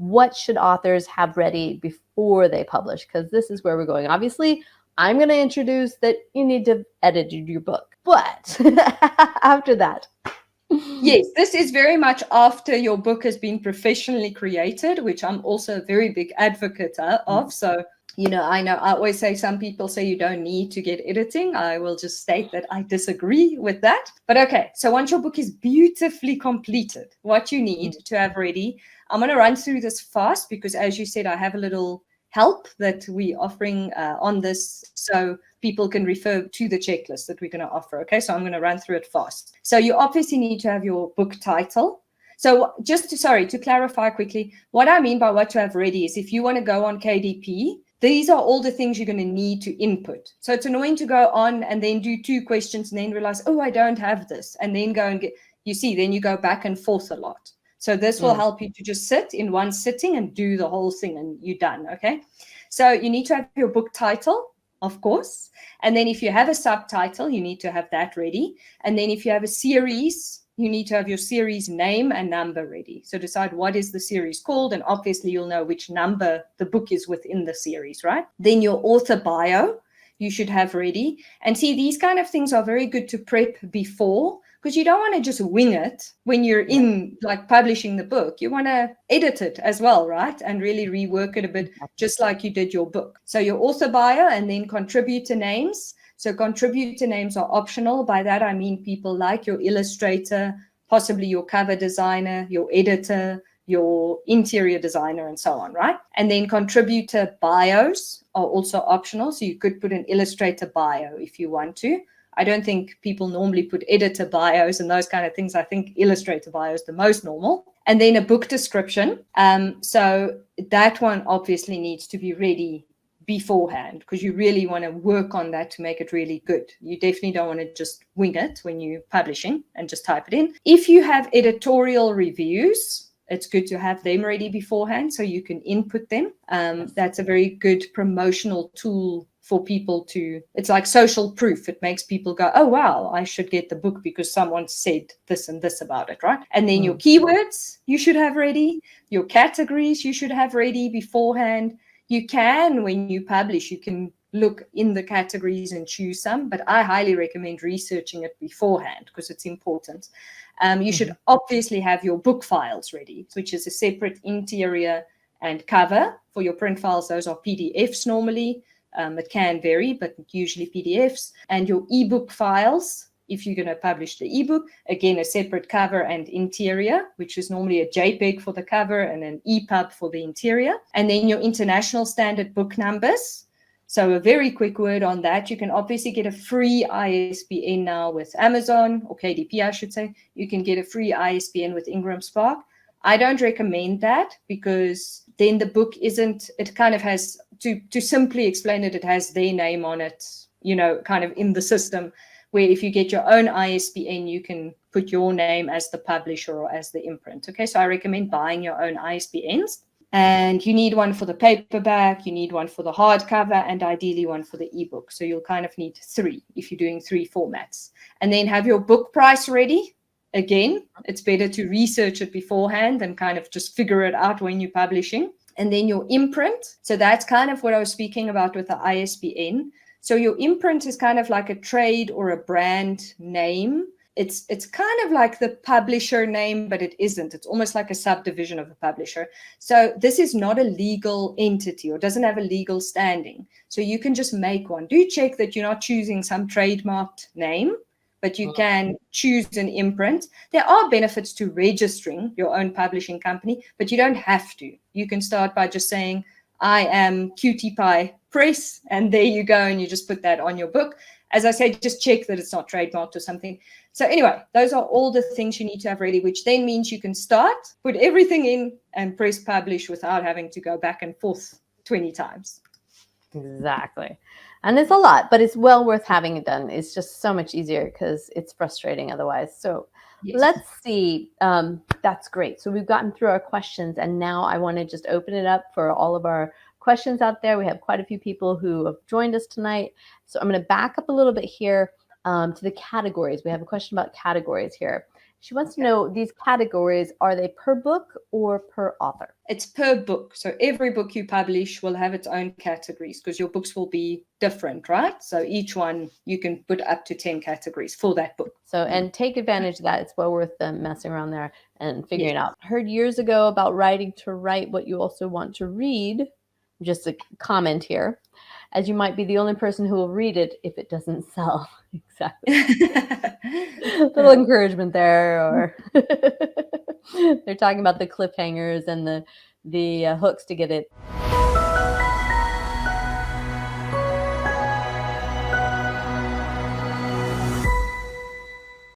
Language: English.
what should authors have ready before they publish? Because this is where we're going. Obviously, I'm going to introduce that you need to edit your book. But after that. Yes, this is very much after your book has been professionally created, which I'm also a very big advocate of. So, I know I always say, some people say you don't need to get editing. I will just state that I disagree with that. But okay, so once your book is beautifully completed, what you need to have ready, I'm going to run through this fast because, as you said, I have a little help that we're offering on this, so people can refer to the checklist that we're going to offer. Okay, so I'm going to run through it fast. So you obviously need to have your book title. So just to clarify quickly, what I mean by what to have ready is, if you want to go on KDP, these are all the things you're going to need to input. So it's annoying to go on and then do 2 questions and then realize, oh, I don't have this, and then go and get, then you go back and forth a lot. So this will help you to just sit in one sitting and do the whole thing and you're done, okay? So you need to have your book title, of course. And then if you have a subtitle, you need to have that ready. And then if you have a series, you need to have your series name and number ready. So decide what is the series called, and obviously you'll know which number the book is within the series, right? Then your author bio, you should have ready. And see, these kind of things are very good to prep before, because you don't want to just wing it when you're in like publishing the book. You want to edit it as well, right? And really rework it a bit, just like you did your book. So your author bio, and then contributor names. So contributor names are optional. By that, I mean people like your illustrator, possibly your cover designer, your editor, your interior designer, and so on, right? And then contributor bios are also optional. So you could put an illustrator bio if you want to. I don't think people normally put editor bios and those kind of things. I think illustrator bio is the most normal. And then a book description. So that one obviously needs to be ready beforehand, because you really want to work on that to make it really good. You definitely don't want to just wing it when you're publishing and just type it in. If you have editorial reviews, it's good to have them ready beforehand so you can input them. That's a very good promotional tool for people to, it's like social proof. It makes people go, oh, wow, I should get the book because someone said this and this about it, right? And then your keywords you should have ready. Your categories you should have ready beforehand. You can, when you publish, you can look in the categories and choose some, but I highly recommend researching it beforehand because it's important. You should obviously have your book files ready, which is a separate interior and cover. For your print files, those are PDFs normally. It can vary, but usually PDFs. And your ebook files, if you're going to publish the ebook, again, a separate cover and interior, which is normally a JPEG for the cover and an EPUB for the interior. And then your international standard book numbers. So a very quick word on that. You can obviously get a free ISBN now with Amazon, or KDP, I should say. You can get a free ISBN with Ingram Spark. I don't recommend that, because then the book isn't, it kind of has, to simply explain it, it has their name on it, kind of in the system, where if you get your own ISBN, you can put your name as the publisher or as the imprint. Okay, so I recommend buying your own ISBNs. And you need one for the paperback, you need one for the hardcover, and ideally one for the ebook. So you'll kind of need 3 if you're doing 3 formats. And then have your book price ready. Again, it's better to research it beforehand and kind of just figure it out when you're publishing. And then your imprint. So that's kind of what I was speaking about with the ISBN. So your imprint is kind of like a trade or a brand name. It's kind of like the publisher name, but it isn't. It's almost like a subdivision of a publisher. So this is not a legal entity or doesn't have a legal standing. So you can just make one. Do check that you're not choosing some trademarked name, but you can choose an imprint. There are benefits to registering your own publishing company, but you don't have to. You can start by just saying, I am Cutie Pie Press, and there you go, and you just put that on your book. As I said, just check that it's not trademarked or something. So anyway, those are all the things you need to have ready, which then means you can start, put everything in, and press publish without having to go back and forth 20 times. Exactly. And it's a lot, but it's well worth having it done. It's just so much easier because it's frustrating otherwise. So let's see. That's great. So we've gotten through our questions, and now I want to just open it up for all of our questions out there. We have quite a few people who have joined us tonight. So I'm going to back up a little bit here to the categories. We have a question about categories here. She wants to know, these categories, are they per book or per author? It's per book. So every book you publish will have its own categories because your books will be different, right? So each one you can put up to 10 categories for that book. So, and take advantage of that. It's well worth them messing around there and figuring it out. I heard years ago about writing to write what you also want to read. Just a comment here, as you might be the only person who will read it if it doesn't sell. Exactly. Little encouragement there. Or they're talking about the cliffhangers and the hooks to get it.